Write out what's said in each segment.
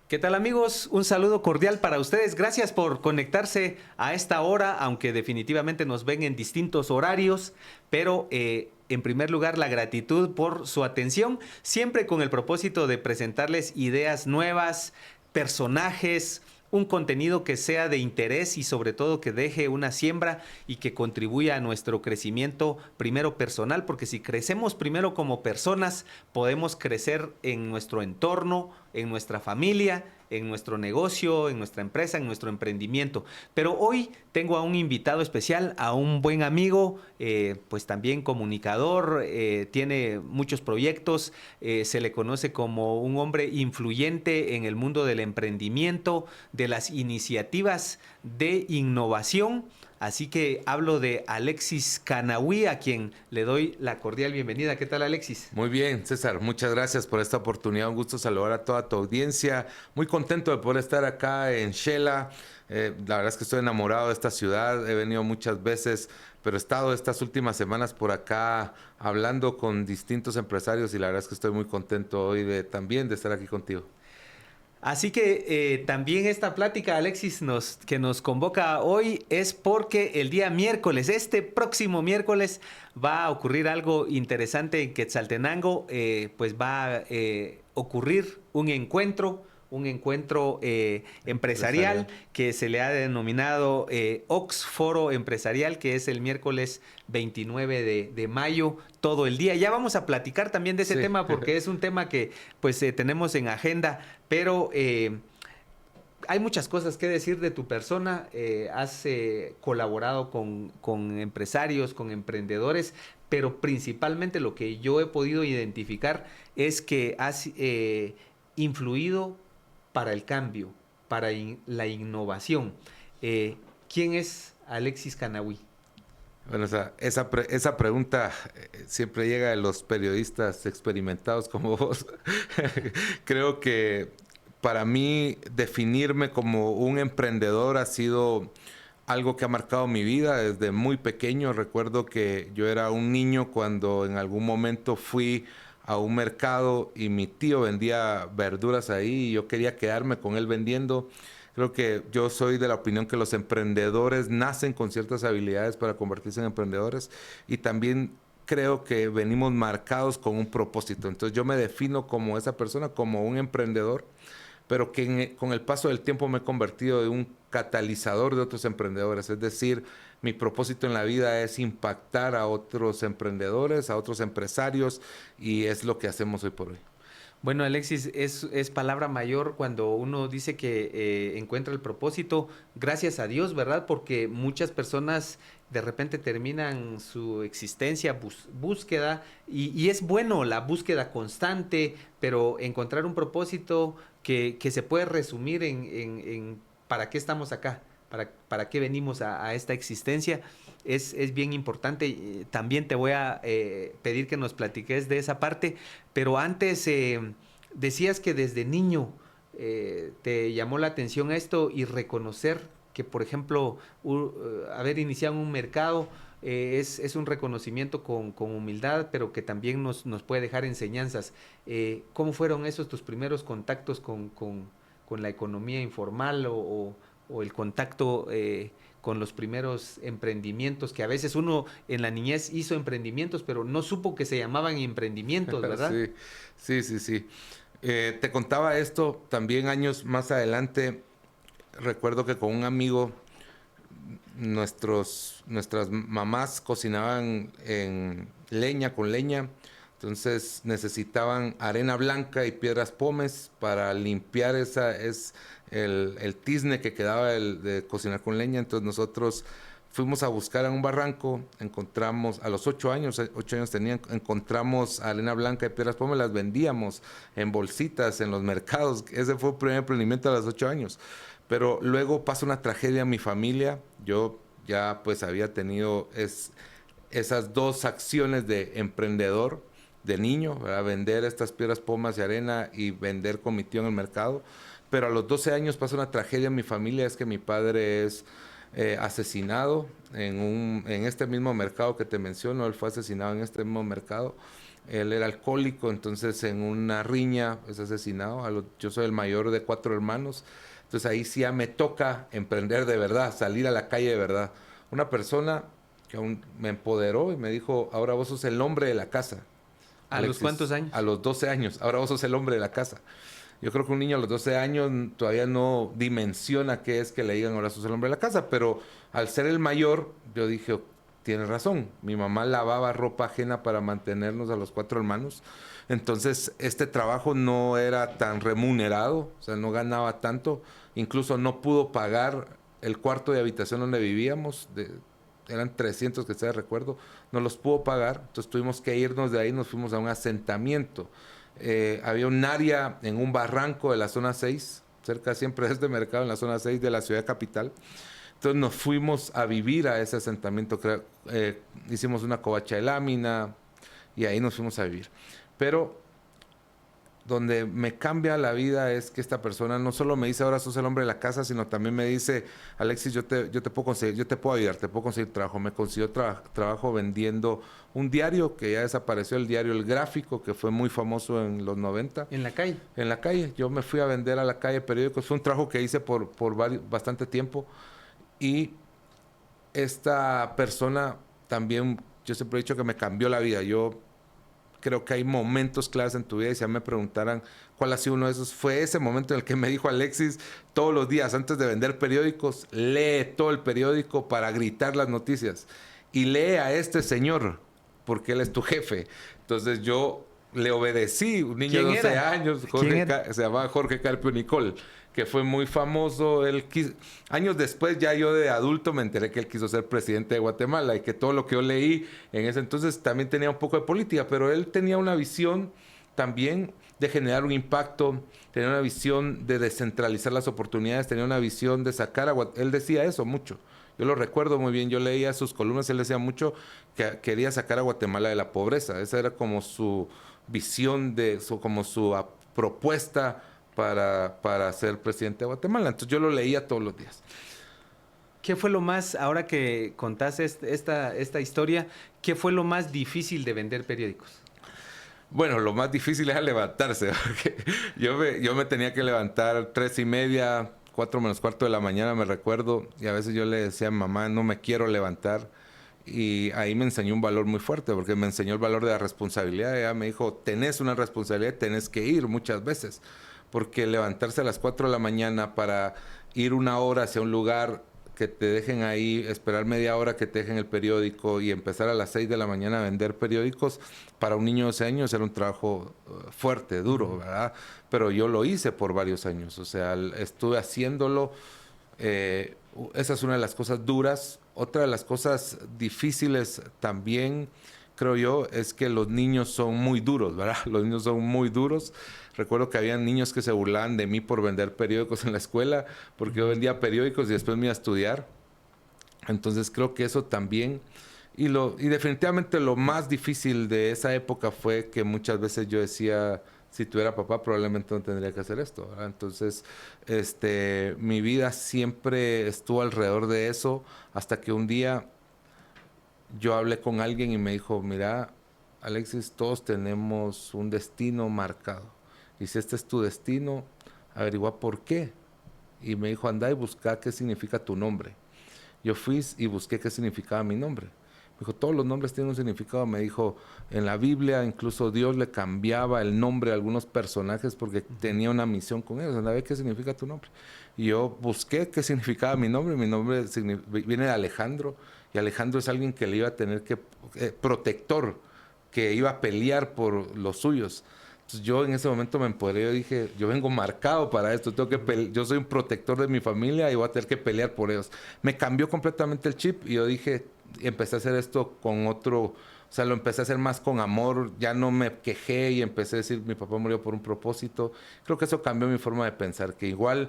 ¿Qué tal amigos? Un saludo cordial para ustedes. Gracias por conectarse a esta hora, aunque definitivamente nos ven en distintos horarios, pero en primer lugar la gratitud por su atención, siempre con el propósito de presentarles ideas nuevas, personajes, un contenido que sea de interés y sobre todo que deje una siembra y que contribuya a nuestro crecimiento primero personal, porque si crecemos primero como personas, podemos crecer en nuestro entorno, en nuestra familia, en nuestro negocio, en nuestra empresa, en nuestro emprendimiento. Pero hoy tengo a un invitado especial, a un buen amigo, pues también comunicador, tiene muchos proyectos, se le conoce como un hombre influyente en el mundo del emprendimiento, de las iniciativas de innovación. Así que hablo de Alexis Canahui, a quien le doy la cordial bienvenida. ¿Qué tal, Alexis? Muy bien, César, muchas gracias por esta oportunidad. Un gusto saludar a toda tu audiencia. Muy contento de poder estar acá en Xela. La verdad es que estoy enamorado de esta ciudad. He venido muchas veces, pero he estado estas últimas semanas por acá hablando con distintos empresarios y la verdad es que estoy muy contento hoy también de estar aquí contigo. Así que también esta plática, Alexis, que nos convoca hoy es porque el día miércoles, este próximo miércoles, va a ocurrir algo interesante en Quetzaltenango. Pues va a ocurrir un encuentro empresarial Empresarial. que se le ha denominado Ox Foro Empresarial, que es el miércoles 29 de mayo, todo el día. Ya vamos a platicar también de ese Sí. tema porque es un tema que pues tenemos en agenda, pero hay muchas cosas que decir de tu persona. Has colaborado con empresarios, con emprendedores, pero principalmente lo que yo he podido identificar es que has influido para el cambio, para la innovación. ¿Quién es Alexis Canahui? Bueno, esa pregunta siempre llega de los periodistas experimentados como vos. Creo que para mí definirme como un emprendedor ha sido algo que ha marcado mi vida desde muy pequeño. Recuerdo que yo era un niño cuando en algún momento fui a un mercado y mi tío vendía verduras ahí y yo quería quedarme con él vendiendo. Creo que yo soy de la opinión que los emprendedores nacen con ciertas habilidades para convertirse en emprendedores y también creo que venimos marcados con un propósito. Entonces yo me defino como esa persona, como un emprendedor, pero que con el paso del tiempo me he convertido en un catalizador de otros emprendedores. Es decir, mi propósito en la vida es impactar a otros emprendedores, a otros empresarios y es lo que hacemos hoy por hoy. Bueno, Alexis, es palabra mayor cuando uno dice que encuentra el propósito, gracias a Dios, ¿verdad? Porque muchas personas de repente terminan su existencia, búsqueda, y es bueno la búsqueda constante, pero encontrar un propósito que se puede resumir en ¿para qué estamos acá? ¿Para qué venimos a esta existencia? Es bien importante. También te voy a pedir que nos platiques de esa parte, pero antes decías que desde niño te llamó la atención esto y reconocer que, por ejemplo, haber iniciado un mercado es un reconocimiento con humildad, pero que también nos puede dejar enseñanzas. ¿Cómo fueron esos tus primeros contactos con la economía informal o el contacto con los primeros emprendimientos, que a veces uno en la niñez hizo emprendimientos, pero no supo que se llamaban emprendimientos, ¿verdad? Sí, sí, sí, sí. Te contaba esto también años más adelante. Recuerdo que con un amigo nuestras mamás cocinaban en leña, con leña. Entonces necesitaban arena blanca y piedras pómez para limpiar el tizne que quedaba de cocinar con leña. Entonces nosotros fuimos a buscar en un barranco, encontramos, a los 8 años, 8 años tenían, encontramos arena blanca y piedras pómez, las vendíamos en bolsitas en los mercados. Ese fue el primer emprendimiento a los 8 años. Pero luego pasa una tragedia en mi familia. Yo ya pues había tenido esas dos acciones de emprendedor, de niño, ¿verdad? Vender estas piedras, pomas y arena y vender con mi tío en el mercado. Pero a los 12 años pasa una tragedia en mi familia, es que mi padre es asesinado en este mismo mercado que te menciono. Él fue asesinado en este mismo mercado. Él era alcohólico, entonces en una riña es asesinado. Yo soy el mayor de 4 hermanos, entonces ahí sí ya me toca emprender de verdad, salir a la calle de verdad. Una persona que aún me empoderó y me dijo, ahora vos sos el hombre de la casa. ¿A los cuántos años? A los 12 años, ahora vos sos el hombre de la casa. Yo creo que un niño a los 12 años todavía no dimensiona qué es que le digan ahora sos el hombre de la casa, pero al ser el mayor, yo dije, tienes razón, mi mamá lavaba ropa ajena para mantenernos a los 4 hermanos, entonces este trabajo no era tan remunerado, o sea, no ganaba tanto, incluso no pudo pagar el cuarto de habitación donde vivíamos, eran 300 que se recuerdo, no los pudo pagar, entonces tuvimos que irnos de ahí, nos fuimos a un asentamiento. Había un área en un barranco de la zona 6, cerca siempre de este mercado, en la zona 6 de la ciudad capital. Entonces nos fuimos a vivir a ese asentamiento, hicimos una covacha de lámina y ahí nos fuimos a vivir. Pero donde me cambia la vida es que esta persona no solo me dice ahora sos el hombre de la casa, sino también me dice, Alexis, yo te puedo conseguir, yo te puedo ayudar, te puedo conseguir trabajo. Me consiguió trabajo vendiendo un diario que ya desapareció, el diario El Gráfico, que fue muy famoso en los 90. ¿En la calle? En la calle. Yo me fui a vender a la calle periódicos. Fue un trabajo que hice por bastante tiempo. Y esta persona también, yo siempre he dicho que me cambió la vida. Yo creo que hay momentos claves en tu vida y si ya me preguntaran cuál ha sido uno de esos, fue ese momento en el que me dijo Alexis, todos los días antes de vender periódicos, lee todo el periódico para gritar las noticias y lee a este señor porque él es tu jefe. Entonces yo le obedecí, un niño de 12 años, se llamaba Jorge Carpio Nicol, que fue muy famoso. Años después, ya yo de adulto, me enteré que él quiso ser presidente de Guatemala y que todo lo que yo leí en ese entonces también tenía un poco de política, pero él tenía una visión también de generar un impacto, tenía una visión de descentralizar las oportunidades, tenía una visión de sacar a Guatemala. Él decía eso mucho. Yo lo recuerdo muy bien, yo leía sus columnas, él decía mucho que quería sacar a Guatemala de la pobreza. Esa era como su visión, como su propuesta para ser presidente de Guatemala. Entonces yo lo leía todos los días. ¿Qué fue lo más, ahora que contaste esta historia, qué fue lo más difícil de vender periódicos? Bueno, lo más difícil era levantarse, porque yo me tenía que levantar 3:30, 4 menos cuarto de la mañana, me recuerdo, y a veces yo le decía a mamá, no me quiero levantar, y ahí me enseñó un valor muy fuerte, porque me enseñó el valor de la responsabilidad. Ella me dijo, tenés una responsabilidad, tenés que ir muchas veces, porque levantarse a las 4 de la mañana para ir 1 hora hacia un lugar, que te dejen ahí, esperar media hora que te dejen el periódico y empezar a las 6 de la mañana a vender periódicos, para un niño de 12 años era un trabajo fuerte, duro, ¿verdad? Pero yo lo hice por varios años, o sea, estuve haciéndolo. Esa es una de las cosas duras. Otra de las cosas difíciles también, creo yo, es que los niños son muy duros, ¿verdad? Los niños son muy duros. Recuerdo que había niños que se burlaban de mí por vender periódicos en la escuela, porque yo vendía periódicos y después me iba a estudiar. Entonces creo que eso también. Y definitivamente lo más difícil de esa época fue que muchas veces yo decía, si tuviera papá probablemente no tendría que hacer esto, ¿verdad? Entonces, mi vida siempre estuvo alrededor de eso, hasta que un día yo hablé con alguien y me dijo, mira, Alexis, todos tenemos un destino marcado. Y si este es tu destino, averigua por qué. Y me dijo, anda y busca qué significa tu nombre. Yo fui y busqué qué significaba mi nombre. Me dijo, todos los nombres tienen un significado. Me dijo, en la Biblia incluso Dios le cambiaba el nombre a algunos personajes porque tenía una misión con ellos. Anda a ver qué significa tu nombre. Y yo busqué qué significaba mi nombre. Mi nombre viene de Alejandro. Y Alejandro es alguien que le iba a tener que... protector, que iba a pelear por los suyos. Entonces yo en ese momento me empoderé, yo dije, yo vengo marcado para esto, yo soy un protector de mi familia y voy a tener que pelear por ellos. Me cambió completamente el chip y yo dije, empecé a hacer esto con otro, o sea, lo empecé a hacer más con amor, ya no me quejé y empecé a decir, mi papá murió por un propósito. Creo que eso cambió mi forma de pensar, que igual,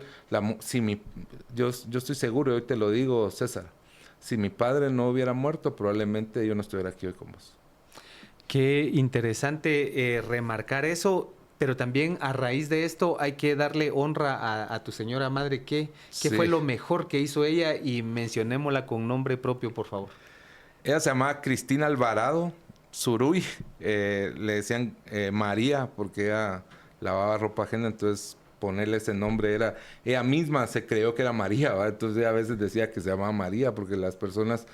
yo estoy seguro, y hoy te lo digo, César, si mi padre no hubiera muerto, probablemente yo no estuviera aquí hoy con vos. Qué interesante remarcar eso. Pero también a raíz de esto hay que darle honra a tu señora madre. ¿Qué fue Sí. lo mejor que hizo ella? Y mencionémosla con nombre propio, por favor. Ella se llamaba Cristina Alvarado Zuruy. Le decían María porque ella lavaba ropa ajena, entonces ponerle ese nombre era... Ella misma se creó que era María, ¿va? Entonces ella a veces decía que se llamaba María porque las personas...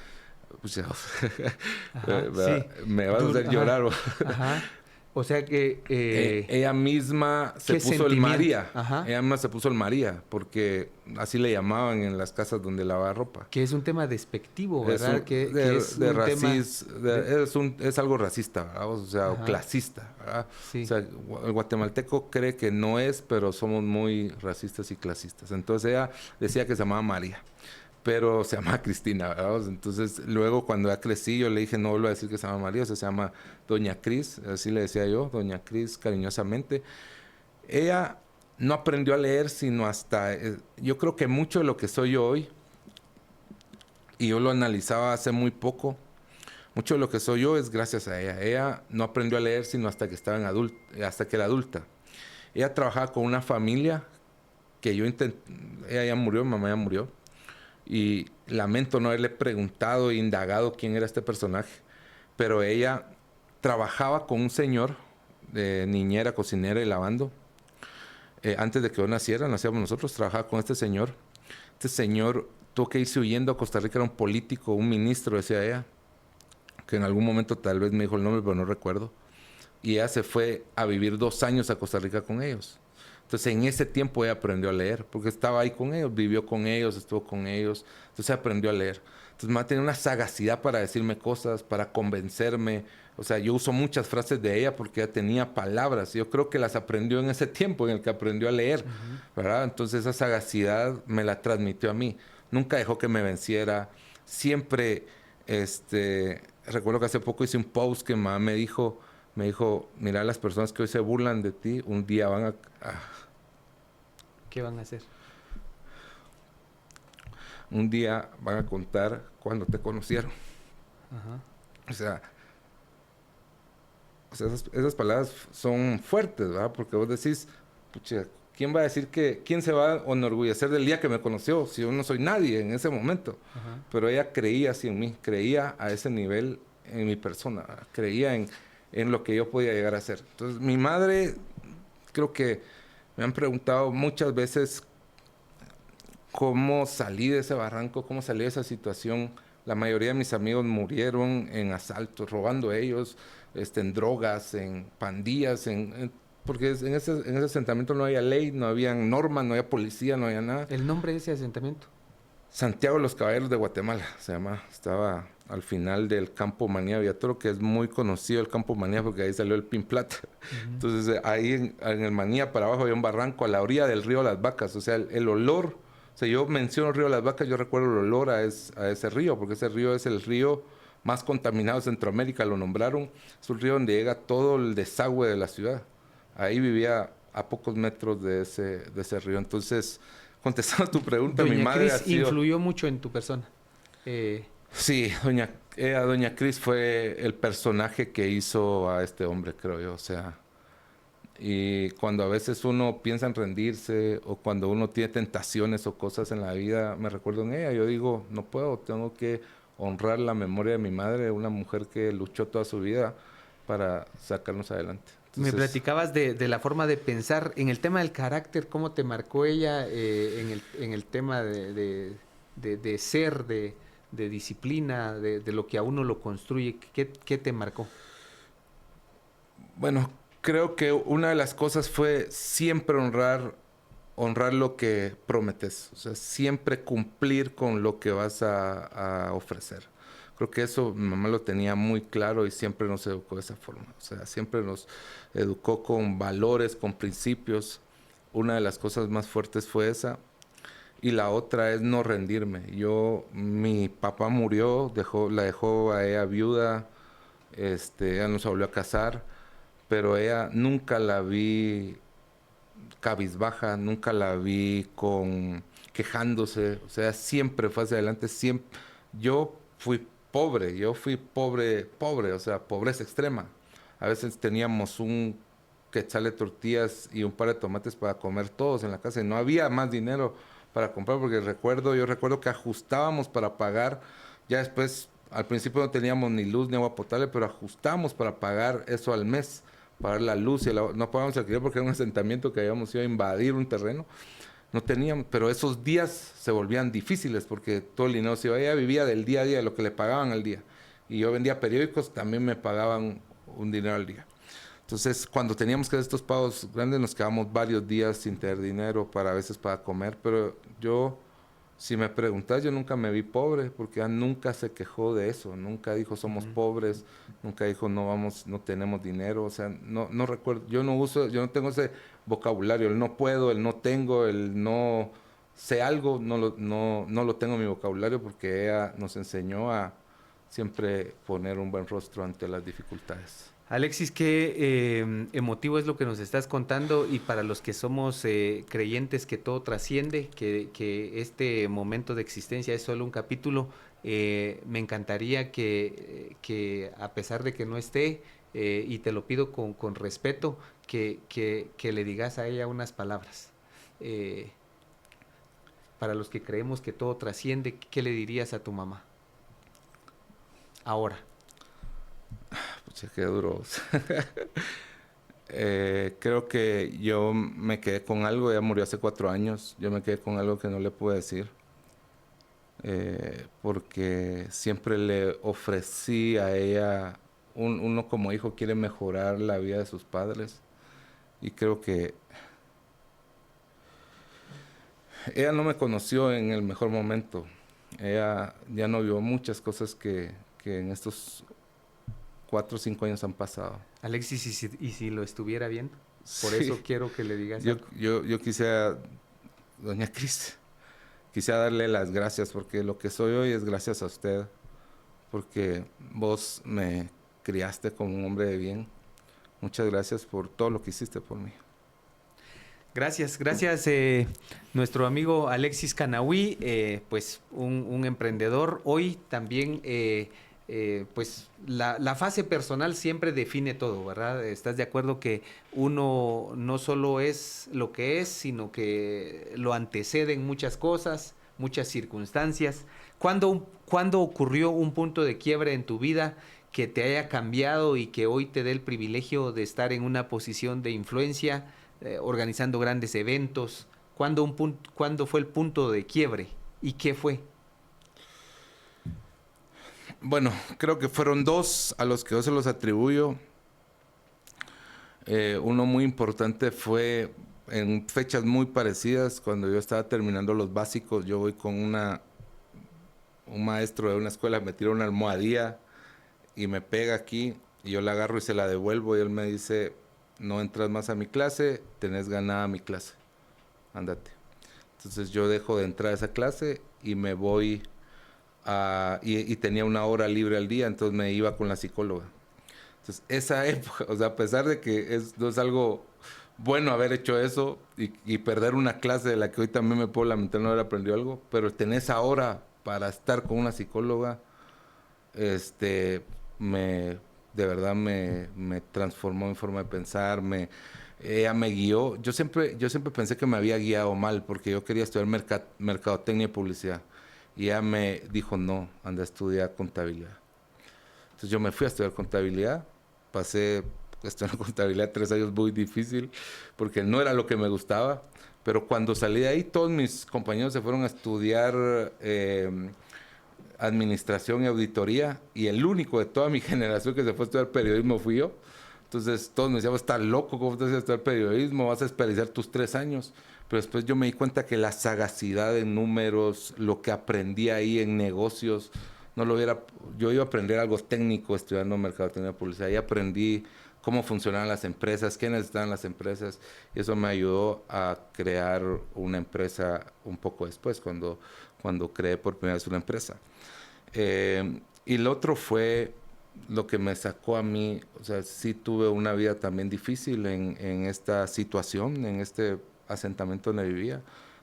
Pues, Ajá, sí. me vas a hacer Ajá, llorar. ajá. O sea que, Ella misma se qué puso el sentimiento. María. Ajá. Ella misma se puso el María porque así le llamaban en las casas donde lavaba ropa. Que es un tema despectivo, Es ¿verdad? un, Que es de un tema racismo, de... es algo racista, ¿verdad? O sea, o Ajá, clasista, ¿verdad? O sí. sea, el guatemalteco cree que no es, pero somos muy racistas y clasistas. Entonces ella decía que se llamaba María, pero se llamaba Cristina, ¿verdad? Entonces luego cuando ya crecí yo le dije, no vuelvo a decir que se llama María, o sea, se llama Doña Cris, así le decía yo, Doña Cris cariñosamente. Ella no aprendió a leer sino hasta, yo creo que mucho de lo que soy yo hoy, y yo lo analizaba hace muy poco, mucho de lo que soy yo es gracias a ella. Ella no aprendió a leer sino hasta que estaba hasta que era adulta. Ella trabajaba con una familia que yo intenté, ella ya murió, mi mamá ya murió, y lamento no haberle preguntado e indagado quién era este personaje, pero ella trabajaba con un señor, niñera, cocinera y lavando. Antes de que yo naciera, nacíamos nosotros, trabajaba con este señor. Este señor tuvo que irse huyendo a Costa Rica, era un político, un ministro, decía ella, que en algún momento tal vez me dijo el nombre, pero no recuerdo. Y ella se fue a vivir 2 años a Costa Rica con ellos. Entonces en ese tiempo ella aprendió a leer, porque estaba ahí con ellos, vivió con ellos, estuvo con ellos. Entonces aprendió a leer. Entonces mamá tenía una sagacidad para decirme cosas, para convencerme. O sea, yo uso muchas frases de ella porque ella tenía palabras. Yo creo que las aprendió en ese tiempo en el que aprendió a leer, Ujú. ¿verdad? Entonces esa sagacidad me la transmitió a mí. Nunca dejó que me venciera. Siempre, recuerdo que hace poco hice un post que mamá me dijo, mira, las personas que hoy se burlan de ti, un día van ¿Qué van a hacer? un día van a contar cuando te conocieron. Ajá. O sea, esas palabras son fuertes, ¿verdad? Porque vos decís, pucha, ¿quién va a decir quién se va a enorgullecer del día que me conoció si yo no soy nadie en ese momento? Ajá. Pero ella creía así en mí, creía a ese nivel en mi persona, ¿verdad? Creía en lo que yo podía llegar a ser. Entonces, mi madre, creo que me han preguntado muchas veces cómo salí de ese barranco, cómo salí de esa situación. La mayoría de mis amigos murieron en asaltos, robando ellos, en drogas, en pandillas, porque en ese asentamiento no había ley, no había normas, no había policía, no había nada. El nombre de ese asentamiento. Santiago de los Caballeros de Guatemala se llama. Estaba al final del Campo Manía Villatoro, que es muy conocido el Campo Manía porque ahí salió el Pin Plata. Ujú. Entonces ahí en el Manía para abajo había un barranco a la orilla del río Las Vacas. O sea, el olor, o sea, yo menciono el río Las Vacas, yo recuerdo el olor a ese río, porque ese río es el río más contaminado de Centroamérica, lo nombraron. Es un río donde llega todo el desagüe de la ciudad. Ahí vivía a pocos metros de ese río. Entonces, contestando a tu pregunta, mi Doña madre ha Cris sido... influyó mucho en tu persona. Eh, Sí, doña Cris fue el personaje que hizo a este hombre, creo yo. O sea, y cuando a veces uno piensa en rendirse o cuando uno tiene tentaciones o cosas en la vida, me recuerdo en ella. Yo digo, no puedo, tengo que honrar la memoria de mi madre, una mujer que luchó toda su vida para sacarnos adelante. Me Entonces, platicabas de la forma de pensar en el tema del carácter, cómo te marcó ella en el tema de ser, de disciplina, de lo que a uno lo construye. ¿Qué te marcó? bueno, creo que una de las cosas fue siempre honrar lo que prometes, o sea, siempre cumplir con lo que vas a ofrecer. Creo que eso mi mamá lo tenía muy claro y siempre nos educó de esa forma. O sea, siempre nos educó con valores, con principios. Una de las cosas más fuertes fue esa. Y la otra es no rendirme. Mi papá murió, la dejó a ella viuda, ella no se volvió a casar, pero ella nunca la vi cabizbaja, nunca la vi quejándose, o sea, siempre fue hacia adelante, siempre. Yo fui pobre, pobre, o sea, pobreza extrema. A veces teníamos un quetzal de tortillas y un par de tomates para comer todos en la casa. Y no había más dinero para comprar, porque yo recuerdo que ajustábamos para pagar. Ya después, al principio no teníamos ni luz ni agua potable, pero ajustamos para pagar eso al mes, pagar la luz y el agua. No pagamos alquiler porque era un asentamiento que habíamos ido a invadir un terreno. No teníamos, pero esos días se volvían difíciles porque todo el dinero se iba. Ella vivía del día a día, de lo que le pagaban al día. Y yo vendía periódicos, también me pagaban un dinero al día. Entonces, cuando teníamos que hacer estos pagos grandes, nos quedamos varios días sin tener dinero para a veces para comer. Pero yo, si me preguntas, yo nunca me vi pobre, porque ella nunca se quejó de eso. Nunca dijo somos pobres, nunca dijo no tenemos dinero. O sea, no recuerdo, yo no tengo ese vocabulario, el no puedo, el no tengo, el no sé algo, no lo tengo en mi vocabulario, porque ella nos enseñó a siempre poner un buen rostro ante las dificultades. Alexis, qué emotivo es lo que nos estás contando, y para los que somos creyentes que todo trasciende, que este momento de existencia es solo un capítulo, me encantaría que a pesar de que no esté, y te lo pido con respeto, que le digas a ella unas palabras. Eh, para los que creemos que todo trasciende, ¿qué le dirías a tu mamá ahora? Pucha, qué duro. Creo que yo me quedé con algo. Ella murió hace 4 años. Yo me quedé con algo que no le pude decir. Porque siempre le ofrecí a ella, uno como hijo quiere mejorar la vida de sus padres. Y creo que ella no me conoció en el mejor momento. Ella ya no vio muchas cosas que en estos 4 o 5 años han pasado. Alexis, ¿y si lo estuviera viendo? Por Sí. eso quiero que le digas Yo, algo. yo quisiera, doña Cris, quisiera darle las gracias, porque lo que soy hoy es gracias a usted, porque vos me criaste como un hombre de bien. Muchas gracias por todo lo que hiciste por mí. Gracias, nuestro amigo Alexis Canahui, pues un emprendedor. Hoy también, pues la fase personal siempre define todo, ¿verdad? ¿Estás de acuerdo que uno no solo es lo que es, sino que lo anteceden muchas cosas, muchas circunstancias? ¿Cuándo ocurrió un punto de quiebre en tu vida que te haya cambiado y que hoy te dé el privilegio de estar en una posición de influencia, organizando grandes eventos? ¿Cuándo fue el punto de quiebre y qué fue? Bueno, creo que fueron 2 a los que yo se los atribuyo. Uno muy importante fue en fechas muy parecidas, cuando yo estaba terminando los básicos. Yo voy con un maestro de una escuela, me tira una almohadilla y me pega aquí, y yo la agarro y se la devuelvo, y él me dice: no entras más a mi clase, tenés ganada mi clase, ándate. Entonces yo dejo de entrar a esa clase y me voy y tenía 1 hora libre al día, entonces me iba con la psicóloga. Entonces esa época, o sea, a pesar de que no es algo bueno haber hecho eso y perder una clase de la que hoy también me puedo lamentar no haber aprendido algo, pero tener esa hora para estar con una psicóloga, me, de verdad me transformó en forma de pensar. Ella me guió. Yo siempre pensé que me había guiado mal, porque yo quería estudiar mercadotecnia y publicidad. Y ella me dijo: no, anda a estudiar contabilidad. Entonces yo me fui a estudiar contabilidad. Pasé estudiando contabilidad 3 años muy difícil, porque no era lo que me gustaba. Pero cuando salí de ahí, todos mis compañeros se fueron a estudiar administración y auditoría, y el único de toda mi generación que se fue a estudiar periodismo fui yo. Entonces todos me decían: estás loco, ¿cómo te vas a estudiar periodismo? Vas a desperdiciar tus 3 años. Pero después yo me di cuenta que la sagacidad en números, lo que aprendí ahí en negocios, no lo hubiera... Yo iba a aprender algo técnico estudiando mercadotecnia y publicidad, y aprendí cómo funcionaban las empresas, qué necesitaban las empresas, y eso me ayudó a crear una empresa un poco después, cuando creé por primera vez una empresa. Y lo otro fue lo que me sacó a mí. O sea, sí tuve una vida también difícil en esta situación, en este asentamiento donde vivía,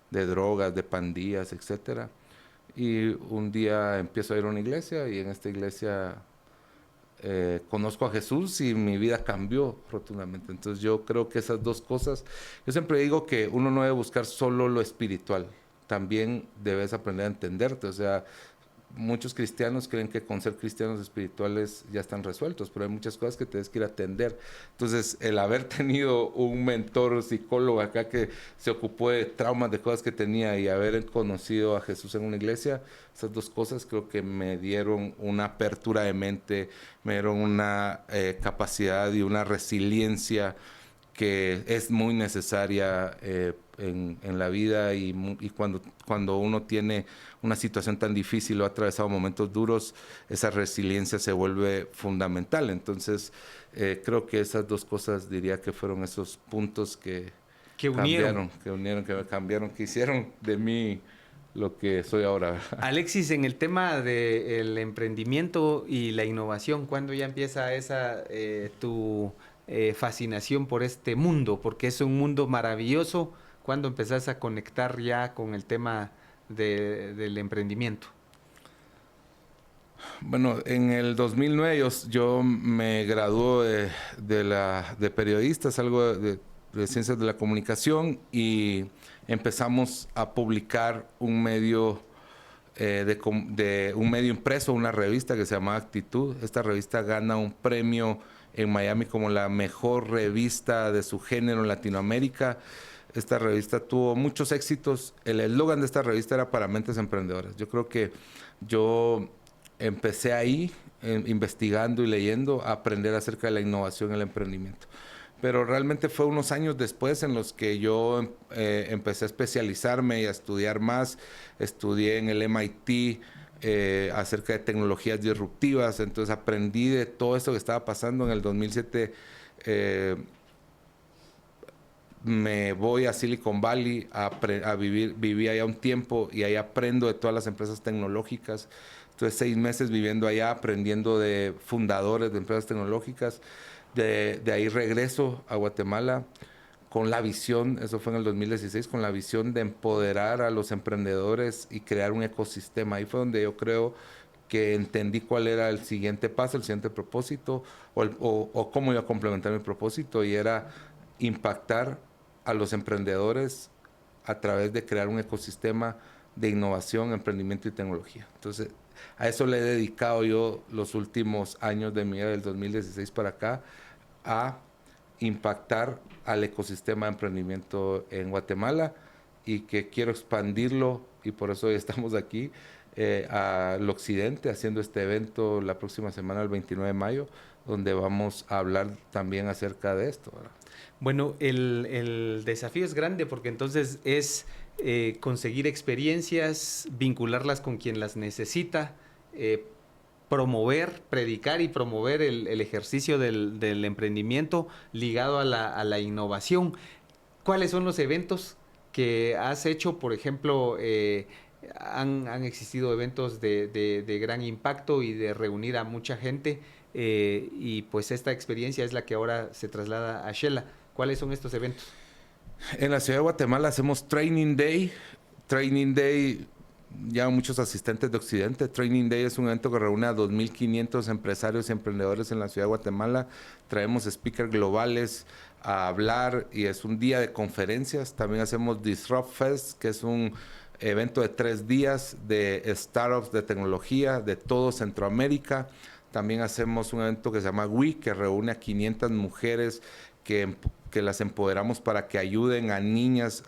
de drogas, de pandillas, etcétera. Y un día empiezo a ir a una iglesia, y en esta iglesia conozco a Jesús y mi vida cambió rotundamente. Entonces yo creo que esas dos cosas, yo siempre digo que uno no debe buscar solo lo espiritual, también debes aprender a entenderte. O sea, muchos cristianos creen que con ser cristianos espirituales ya están resueltos, pero hay muchas cosas que tienes que ir a atender. Entonces, el haber tenido un mentor psicólogo acá que se ocupó de traumas, de cosas que tenía, y haber conocido a Jesús en una iglesia, esas dos cosas creo que me dieron una apertura de mente, me dieron una capacidad y una resiliencia que es muy necesaria en la vida, y cuando uno tiene una situación tan difícil o ha atravesado momentos duros, esa resiliencia se vuelve fundamental. Entonces, creo que esas dos cosas diría que fueron esos puntos que unieron. Que me cambiaron, que hicieron de mí lo que soy ahora. Alexis, en el tema del emprendimiento y la innovación, ¿cuándo ya empieza tu fascinación por este mundo? Porque es un mundo maravilloso. ¿Cuándo empezás a conectar ya con el tema del emprendimiento? Bueno, en el 2009 yo me graduó de periodista, salgo de Ciencias de la Comunicación, y empezamos a publicar un medio un medio impreso, una revista que se llama Actitud. Esta revista gana un premio en Miami como la mejor revista de su género en Latinoamérica. Esta revista tuvo muchos éxitos. El eslogan de esta revista era para mentes emprendedoras. Yo creo que yo empecé ahí, investigando y leyendo, a aprender acerca de la innovación y el emprendimiento. Pero realmente fue unos años después en los que yo empecé a especializarme y a estudiar más. Estudié en el MIT acerca de tecnologías disruptivas. Entonces aprendí de todo esto que estaba pasando. En el 2007 me voy a Silicon Valley a vivir. Viví allá un tiempo y ahí aprendo de todas las empresas tecnológicas. Estuve 6 meses viviendo allá, aprendiendo de fundadores de empresas tecnológicas. De ahí regreso a Guatemala con la visión, eso fue en el 2016, con la visión de empoderar a los emprendedores y crear un ecosistema. Ahí fue donde yo creo que entendí cuál era el siguiente paso, el siguiente propósito, o cómo iba a complementar mi propósito, y era impactar a los emprendedores a través de crear un ecosistema de innovación, emprendimiento y tecnología. Entonces, a eso le he dedicado yo los últimos años de mi vida, del 2016 para acá, a impactar al ecosistema de emprendimiento en Guatemala, y que quiero expandirlo, y por eso hoy estamos aquí al occidente haciendo este evento la próxima semana, el 29 de mayo, donde vamos a hablar también acerca de esto, ¿verdad? Bueno, el desafío es grande porque entonces es conseguir experiencias, vincularlas con quien las necesita, promover, predicar y promover el ejercicio del emprendimiento ligado a la innovación. ¿Cuáles son los eventos que has hecho? Por ejemplo, han existido eventos de gran impacto y de reunir a mucha gente, y pues esta experiencia es la que ahora se traslada a Shela. ¿Cuáles son estos eventos? En la ciudad de Guatemala hacemos Training Day. Training Day, ya muchos asistentes de Occidente. Training Day es un evento que reúne a 2.500 empresarios y emprendedores en la ciudad de Guatemala. Traemos speakers globales a hablar, y es un día de conferencias. También hacemos Disrupt Fest, que es un evento de 3 días de startups de tecnología de todo Centroamérica. También hacemos un evento que se llama WE, que reúne a 500 mujeres que las empoderamos para que ayuden a niñas,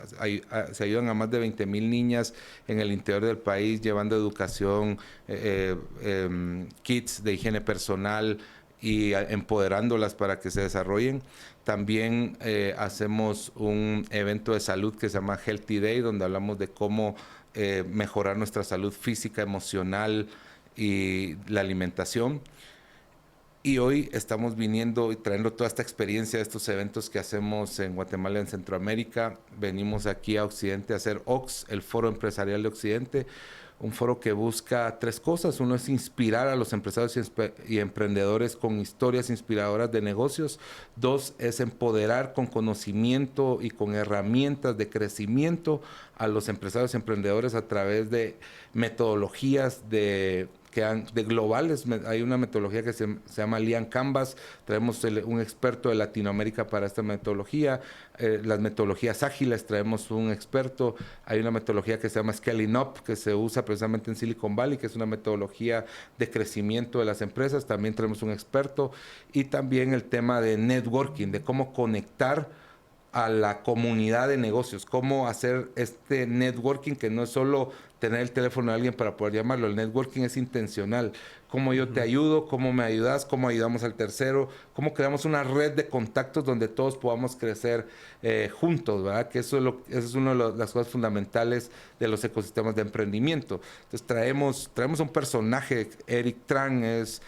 se ayudan a más de 20,000 niñas en el interior del país, llevando educación, kits de higiene personal, y empoderándolas para que se desarrollen. También hacemos un evento de salud que se llama Healthy Day, donde hablamos de cómo mejorar nuestra salud física, emocional y la alimentación. Y hoy estamos viniendo y trayendo toda esta experiencia de estos eventos que hacemos en Guatemala y en Centroamérica. Venimos aquí a Occidente a hacer OX, el Foro Empresarial de Occidente, un foro que busca 3 cosas. Uno es inspirar a los empresarios y emprendedores con historias inspiradoras de negocios. 2 es empoderar con conocimiento y con herramientas de crecimiento a los empresarios y emprendedores a través de metodologías de de globales. Hay una metodología que se llama Lean Canvas. Traemos un experto de Latinoamérica para esta metodología. Las metodologías ágiles, traemos un experto. Hay una metodología que se llama Scaling Up, que se usa precisamente en Silicon Valley, que es una metodología de crecimiento de las empresas. También tenemos un experto. Y también el tema de networking, de cómo conectar a la comunidad de negocios, cómo hacer este networking que no es solo tener el teléfono de alguien para poder llamarlo. El networking es intencional. Cómo yo te ayudo, cómo me ayudas, cómo ayudamos al tercero, cómo creamos una red de contactos donde todos podamos crecer juntos, ¿verdad? Que eso es una de las cosas fundamentales de los ecosistemas de emprendimiento. Entonces traemos un personaje. Eric Tran es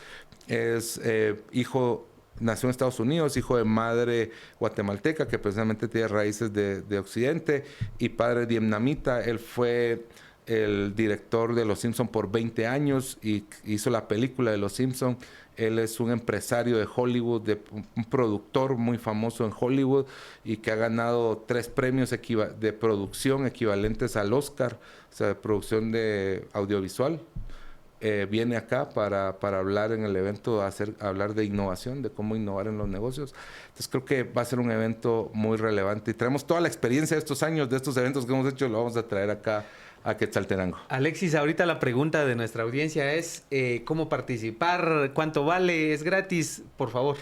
hijo... Nació en Estados Unidos, hijo de madre guatemalteca, que precisamente tiene raíces de Occidente, y padre vietnamita. Él fue el director de Los Simpson por 20 años y hizo la película de Los Simpson. Él es un empresario de Hollywood, un productor muy famoso en Hollywood y que ha ganado 3 premios de producción equivalentes al Oscar, o sea, de producción de audiovisual. Viene acá para hablar en el evento, hablar de innovación, de cómo innovar en los negocios. Entonces creo que va a ser un evento muy relevante y traemos toda la experiencia de estos años, de estos eventos que hemos hecho, lo vamos a traer acá a Quetzaltenango. Alexis, ahorita la pregunta de nuestra audiencia es ¿cómo participar? ¿Cuánto vale? ¿Es gratis? Por favor.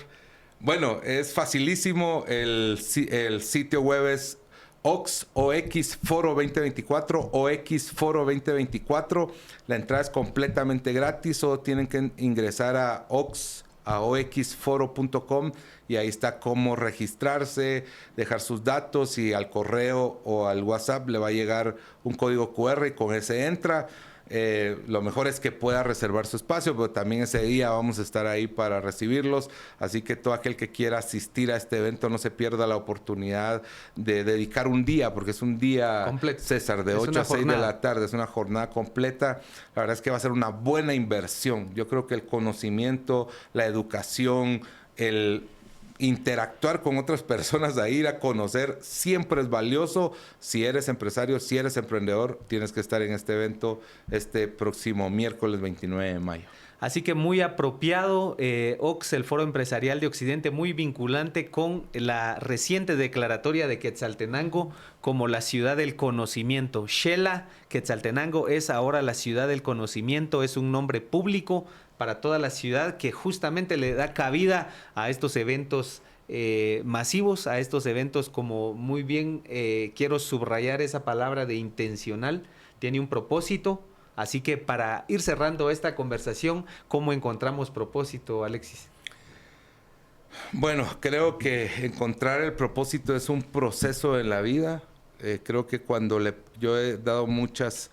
Bueno, es facilísimo. El sitio web es OX Foro 2024, OX Foro 2024. La entrada es completamente gratis, solo tienen que ingresar a oxforo.com y ahí está cómo registrarse, dejar sus datos y al correo o al WhatsApp le va a llegar un código QR y con ese entra. Lo mejor es que pueda reservar su espacio, pero también ese día vamos a estar ahí para recibirlos. Así que todo aquel que quiera asistir a este evento no se pierda la oportunidad de dedicar un día, porque es un día completo, César, de 8 a 6 de la tarde. Es una jornada completa. La verdad es que va a ser una buena inversión. Yo creo que el conocimiento, la educación, el interactuar con otras personas, a ir a conocer, siempre es valioso. Si eres empresario, si eres emprendedor, tienes que estar en este evento este próximo miércoles 29 de mayo. Así que muy apropiado, OX, el Foro Empresarial de Occidente, muy vinculante con la reciente declaratoria de Quetzaltenango como la ciudad del conocimiento. Xela, Quetzaltenango es ahora la ciudad del conocimiento, es un nombre público para toda la ciudad que justamente le da cabida a estos eventos masivos, a estos eventos como muy bien, quiero subrayar esa palabra de intencional, tiene un propósito. Así que para ir cerrando esta conversación, ¿cómo encontramos propósito, Alexis? Bueno, creo que encontrar el propósito es un proceso en la vida. Creo que yo he dado muchas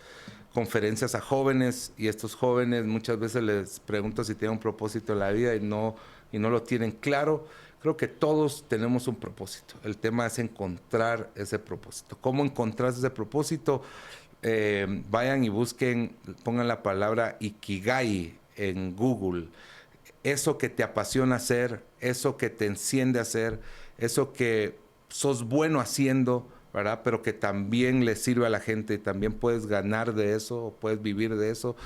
conferencias a jóvenes y estos jóvenes muchas veces les pregunto si tienen un propósito en la vida y no lo tienen claro. Creo que todos tenemos un propósito. El tema es encontrar ese propósito. ¿Cómo encontrar ese propósito? Vayan y busquen, pongan la palabra Ikigai en Google. Eso que te apasiona hacer, eso que te enciende a hacer, eso que sos bueno haciendo, ¿verdad? Pero que también le sirve a la gente y también puedes ganar de eso o puedes vivir de eso.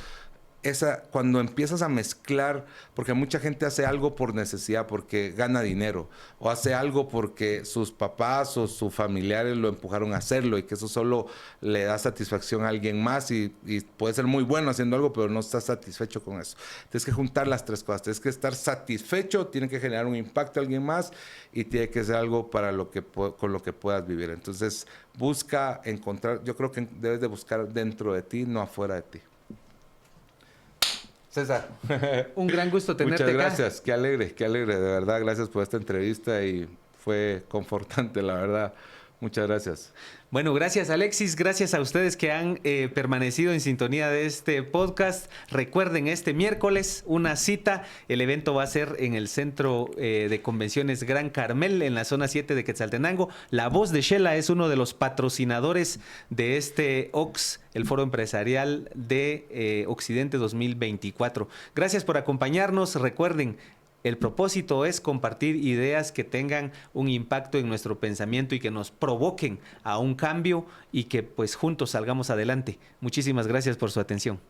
Cuando empiezas a mezclar, porque mucha gente hace algo por necesidad, porque gana dinero, o hace algo porque sus papás o sus familiares lo empujaron a hacerlo y que eso solo le da satisfacción a alguien más y puede ser muy bueno haciendo algo, pero no estás satisfecho con eso. Tienes que juntar las 3 cosas, tienes que estar satisfecho, tiene que generar un impacto a alguien más y tiene que ser algo con lo que puedas vivir. Entonces busca encontrar, yo creo que debes de buscar dentro de ti, no afuera de ti. César, un gran gusto tenerte acá. Muchas gracias, qué alegre, de verdad, gracias por esta entrevista y fue confortante, la verdad. Muchas gracias. Bueno, gracias Alexis, gracias a ustedes que han permanecido en sintonía de este podcast. Recuerden, este miércoles una cita, el evento va a ser en el Centro de Convenciones Gran Carmel, en la zona 7 de Quetzaltenango. La Voz de Xela es uno de los patrocinadores de este OX, el Foro Empresarial de Occidente 2024. Gracias por acompañarnos, recuerden, el propósito es compartir ideas que tengan un impacto en nuestro pensamiento y que nos provoquen a un cambio y que pues juntos salgamos adelante. Muchísimas gracias por su atención.